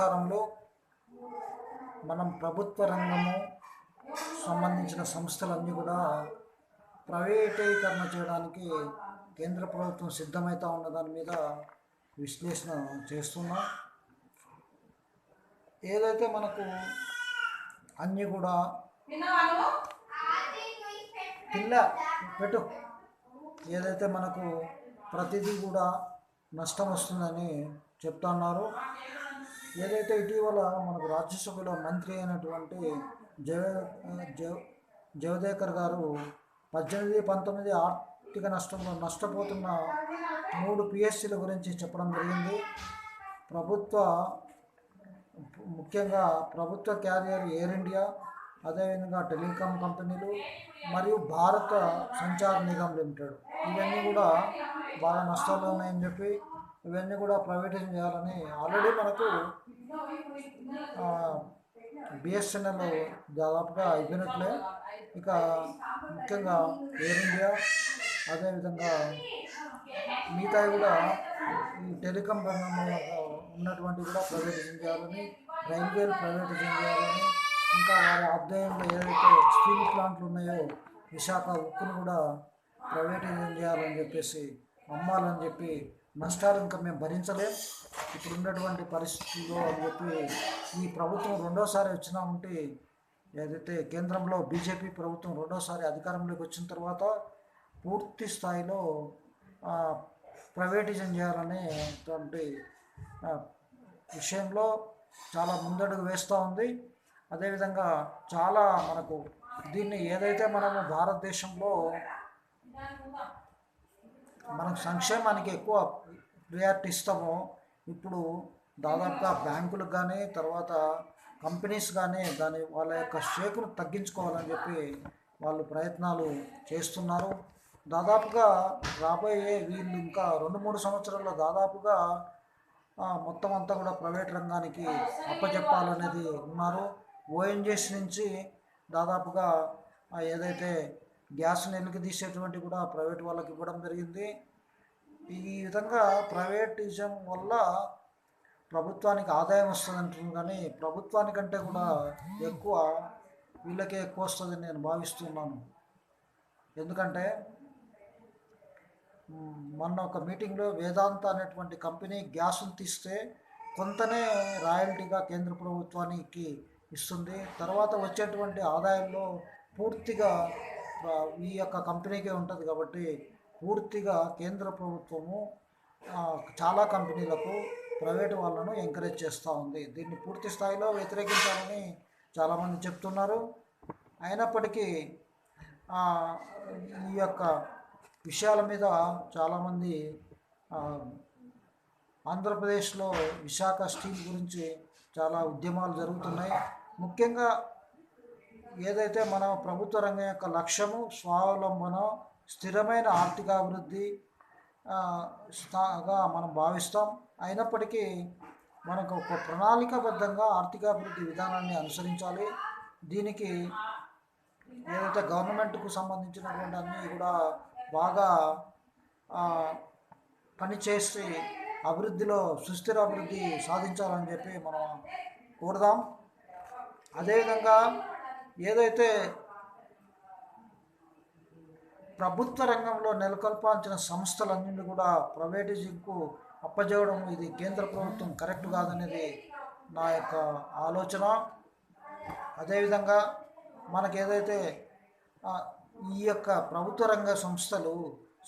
కాలంలో మనం ప్రభుత్వ రంగము సంబంధించిన సంస్థలన్నీ కూడా ప్రైవేటీకరణ చేయడానికి కేంద్ర ప్రభుత్వం సిద్ధమవుతా ఉన్న దాని మీద విశ్లేషణ చేస్తున్నాం. ఏదైతే మనకు అన్నీ కూడా పిల్ల పెట్టు ఏదైతే మనకు ప్రతిదీ కూడా నష్టం వస్తుందని చెప్తున్నారు. ఏదైతే ఇటీవల మనకు రాజ్యసభలో మంత్రి అయినటువంటి జవదేకర్ గారు 18-19 ఆర్థిక నష్టంలో నష్టపోతున్న 3 పిఎస్సీల గురించి చెప్పడం జరిగింది. ముఖ్యంగా ప్రభుత్వ క్యారియర్ ఎయిర్ ఇండియా, అదేవిధంగా టెలికాం కంపెనీలు మరియు భారత సంచార్ నిగమ్ లిమిటెడ్, ఇవన్నీ కూడా బాగా నష్టాలు ఉన్నాయని చెప్పి ఇవన్నీ కూడా ప్రైవేటైజ్ చేయాలని ఆల్రెడీ మనకు బిఎస్ఎన్ఎల్ దాదాపుగా అయిపోయినట్లే. ఇక ముఖ్యంగా ఎయిర్ ఇండియా, అదేవిధంగా మిగతా కూడా ఈ టెలికాం రంగంలో ఉన్నటువంటి కూడా ప్రైవేటైజేషన్ చేయాలని, రైల్వేలు ప్రైవేటైజేషన్ చేయాలని, ఇంకా వారి ఆదాయంలో ఏదైతే స్టీల్ ప్లాంట్లు ఉన్నాయో విశాఖ ఉక్కును కూడా ప్రైవేటైజేషన్ చేయాలని చెప్పేసి, అమ్మాలని చెప్పి, నష్టాలు ఇంకా మేము భరించలేం ఇప్పుడు ఉన్నటువంటి పరిస్థితుల్లో అని చెప్పి ఈ ప్రభుత్వం రెండోసారి వచ్చినామంటే, ఏదైతే కేంద్రంలో బీజేపీ ప్రభుత్వం రెండోసారి అధికారంలోకి వచ్చిన తర్వాత పూర్తి స్థాయిలో ప్రైవేటైజేషన్ చేయాలనేటువంటి విషయంలో చాలా ముందడుగు వేస్తూ ఉంది. అదేవిధంగా చాలా మనకు దీన్ని ఏదైతే మనము భారతదేశంలో మనకు సంక్షేమానికి ఎక్కువ ప్రియారిటీ ఇస్తామో, ఇప్పుడు దాదాపుగా బ్యాంకులకు కానీ తర్వాత కంపెనీస్ కానీ వాళ్ళ యొక్క షేకును తగ్గించుకోవాలని చెప్పి వాళ్ళు ప్రయత్నాలు చేస్తున్నారు. దాదాపుగా రాబోయే వీళ్ళు ఇంకా 2-3 సంవత్సరాల్లో దాదాపుగా మొత్తం అంతా కూడా ప్రైవేట్ రంగానికి అప్పచెప్పాలనేది ఉన్నారు. ఓఎన్జీసీ నుంచి దాదాపుగా ఏదైతే గ్యాస్ని వెలికి తీసేటువంటి కూడా ప్రైవేట్ వాళ్ళకి ఇవ్వడం జరిగింది. ఈ విధంగా ప్రైవేటిజం వల్ల ప్రభుత్వానికి ఆదాయం వస్తుంది అంటుంది, కానీ ప్రభుత్వానికంటే కూడా ఎక్కువ వీళ్ళకే ఎక్కువ వస్తుందని నేను భావిస్తున్నాను. ఎందుకంటే మొన్న ఒక మీటింగ్లో వేదాంత అనేటువంటి కంపెనీ గ్యాస్ను తీస్తే కొంతనే రాయల్టీగా కేంద్ర ప్రభుత్వానికి ఇస్తుంది. తర్వాత వచ్చేటువంటి ఆదాయంలో పూర్తిగా ఈ యొక్క కంపెనీకే ఉంటుంది. కాబట్టి పూర్తిగా కేంద్ర ప్రభుత్వము చాలా కంపెనీలకు ప్రైవేటు వాళ్ళను ఎంకరేజ్ చేస్తూ ఉంది. దీన్ని పూర్తి స్థాయిలో వ్యతిరేకించాలని చాలామంది చెప్తున్నారు. అయినప్పటికీ ఈ యొక్క విషయాల మీద చాలామంది ఆంధ్రప్రదేశ్లో విశాఖ స్టీల్ గురించి చాలా ఉద్యమాలు జరుగుతున్నాయి. ముఖ్యంగా ఏదైతే మన ప్రభుత్వ రంగం యొక్క లక్ష్యము స్వావలంబన, స్థిరమైన ఆర్థికాభివృద్ధిగా మనం భావిస్తాం. అయినప్పటికీ మనకు ఒక ప్రణాళికాబద్ధంగా ఆర్థికాభివృద్ధి విధానాన్ని అనుసరించాలి. దీనికి ఏదైతే గవర్నమెంట్కు సంబంధించినటువంటి అన్నీ కూడా బాగా పనిచేసి అభివృద్ధిలో సుస్థిర అభివృద్ధి సాధించాలని చెప్పి మనం కోరుదాం. అదేవిధంగా ఏదైతే ప్రభుత్వ రంగంలో నెలకొల్పాల్సిన సంస్థలన్నింటినీ కూడా ప్రైవేటైజింగ్కు అప్పజేయడం ఇది కేంద్ర ప్రభుత్వం కరెక్ట్ కాదనేది నా యొక్క ఆలోచన. అదేవిధంగా మనకు ఏదైతే ఈ యొక్క ప్రభుత్వ రంగ సంస్థలు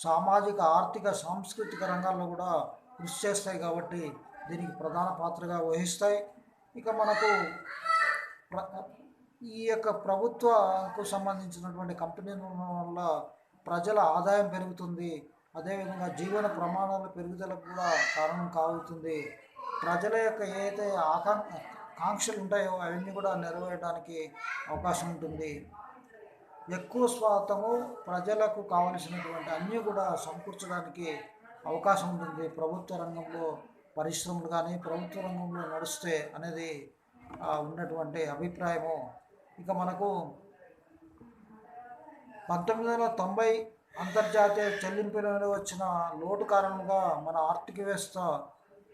సామాజిక, ఆర్థిక, సాంస్కృతిక రంగాల్లో కూడా కృషి చేస్తాయి కాబట్టి దీనికి ప్రధాన పాత్రగా వహిస్తాయి. ఇక మనకు ఈ యొక్క ప్రభుత్వకు సంబంధించినటువంటి కంపెనీల వల్ల ప్రజల ఆదాయం పెరుగుతుంది. అదేవిధంగా జీవన ప్రమాణాల పెరుగుదలకు కూడా కారణం కావుతుంది. ప్రజల యొక్క ఏదైతే ఆకాంక్షలు ఉంటాయో అవన్నీ కూడా నెరవేరడానికి అవకాశం ఉంటుంది. ఎక్కువ శాతము ప్రజలకు కావలసినటువంటి అన్నీ కూడా సమకూర్చడానికి అవకాశం ఉంటుంది ప్రభుత్వ రంగంలో పరిశ్రమలు కానీ ప్రభుత్వ రంగంలో నడుస్తే అనేది ఉన్నటువంటి అభిప్రాయము. ఇక మనకు 1990 అంతర్జాతీయ చెల్లింపులలో వచ్చిన లోటు కారణంగా మన ఆర్థిక వ్యవస్థ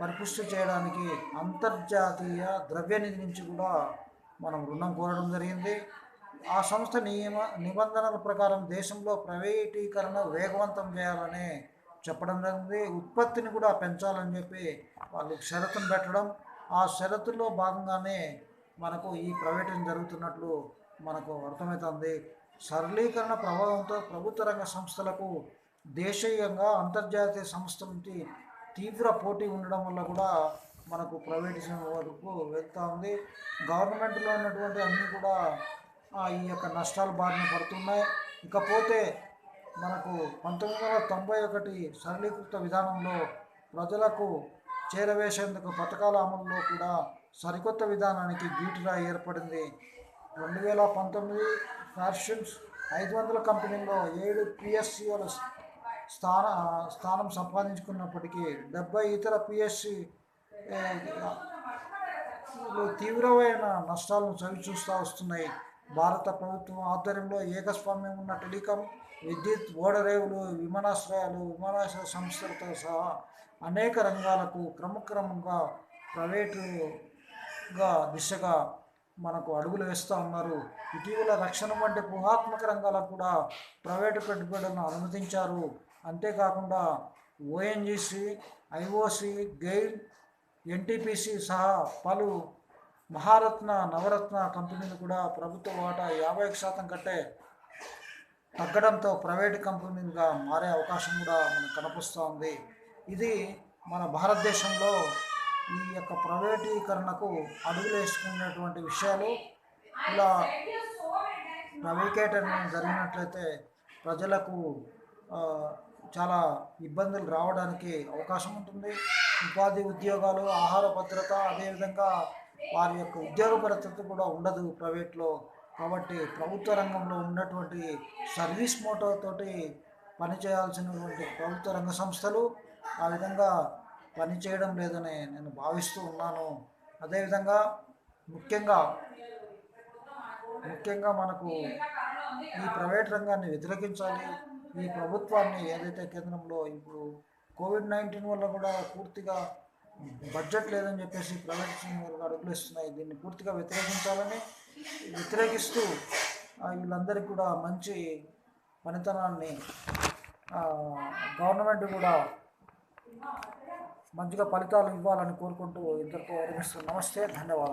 పరిపుష్టి చేయడానికి అంతర్జాతీయ ద్రవ్యనిధి నుంచి కూడా మనం రుణం కోరడం జరిగింది. ఆ సంస్థ నిబంధనల ప్రకారం దేశంలో ప్రైవేటీకరణ వేగవంతం చేయాలని చెప్పడం జరిగింది. ఉత్పత్తిని కూడా పెంచాలని చెప్పి వాళ్ళు షరతును పెట్టడం, ఆ షరతుల్లో భాగంగానే మనకు ఈ ప్రైవేటింగ్ జరుగుతున్నట్లు మనకు అర్థమవుతుంది. సరళీకరణ ప్రభావంతో ప్రభుత్వ రంగ సంస్థలకు దేశీయంగా అంతర్జాతీయ సంస్థల నుంచి తీవ్ర పోటీ ఉండడం వల్ల కూడా మనకు ప్రైవేటిజం వరకు వెళ్తూ ఉంది. గవర్నమెంట్లో ఉన్నటువంటి అన్నీ కూడా ఈ యొక్క నష్టాల బారిన పడుతున్నాయి. ఇకపోతే మనకు 1991 సరళీకృత విధానంలో ప్రజలకు చేరవేసేందుకు పథకాల అమలులో కూడా సరికొత్త విధానానికి గీటుగా ఏర్పడింది. 2019 ఫ్యాషన్స్ 500 కంపెనీల్లో 7 పిఎస్సిల స్థానం సంపాదించుకున్నప్పటికీ 70 ఇతర పిఎస్సి తీవ్రమైన నష్టాలను చవిచూస్తూ వస్తున్నాయి. భారత ప్రభుత్వం ఆధ్వర్యంలో ఏకస్వామ్యం ఉన్న టెలికాం, విద్యుత్, ఓడరేవులు, విమానాశ్రయ సంస్థలతో సహా అనేక రంగాలకు క్రమక్రమంగా ప్రైవేటుగా దిశగా మనకు అడుగులు వేస్తూ ఉన్నారు. ఇటీవల రక్షణ వంటి వ్యూహాత్మక రంగాలకు కూడా ప్రైవేటు పెట్టుబడులను అనుమతించారు. అంతేకాకుండా ఓఎన్జీసీ, ఐఓసి, గెయిల్, ఎన్టీపీసీ సహా పలు మహారత్న, నవరత్న కంపెనీలు కూడా ప్రభుత్వ వాటా 50% కంటే తగ్గడంతో ప్రైవేటు కంపెనీలుగా మారే అవకాశం కూడా మనకు కనిపిస్తూ ఉంది. ఇది మన భారతదేశంలో ఈ యొక్క ప్రైవేటీకరణకు అడుగులు వేసుకునేటువంటి విషయాలు. ఇలా ప్రైవేటీకరణ జరిగినట్లయితే ప్రజలకు చాలా ఇబ్బందులు రావడానికి అవకాశం ఉంటుంది. ఉపాధి, ఉద్యోగాలు, ఆహార భద్రత, అదేవిధంగా వారి యొక్క ఉద్యోగ భద్రత కూడా ఉండదు ప్రైవేట్లో. కాబట్టి ప్రభుత్వ రంగంలో ఉన్నటువంటి సర్వీస్ మోటోతోటి పనిచేయాల్సినటువంటి ప్రభుత్వ రంగ సంస్థలు ఆ విధంగా పనిచేయడం లేదని నేను భావిస్తూ ఉన్నాను. అదేవిధంగా ముఖ్యంగా మనకు ఈ ప్రైవేట్ రంగాన్ని వ్యతిరేకించాలి. ఈ ప్రభుత్వాన్ని ఏదైతే కేంద్రంలో ఇప్పుడు COVID-19 వల్ల కూడా పూర్తిగా బడ్జెట్ లేదని చెప్పేసి ప్రైవేట్ సంస్థలు అడుగులు ఇస్తున్నాయి. దీన్ని పూర్తిగా వ్యతిరేకిస్తూ వీళ్ళందరికీ కూడా మంచి పనితనాన్ని గవర్నమెంట్ కూడా మంచిగా ఫలితాలు ఇవ్వాలని కోరుకుంటూ ఇద్దరితో విరమిస్తున్నాను. నమస్తే, ధన్యవాదాలు.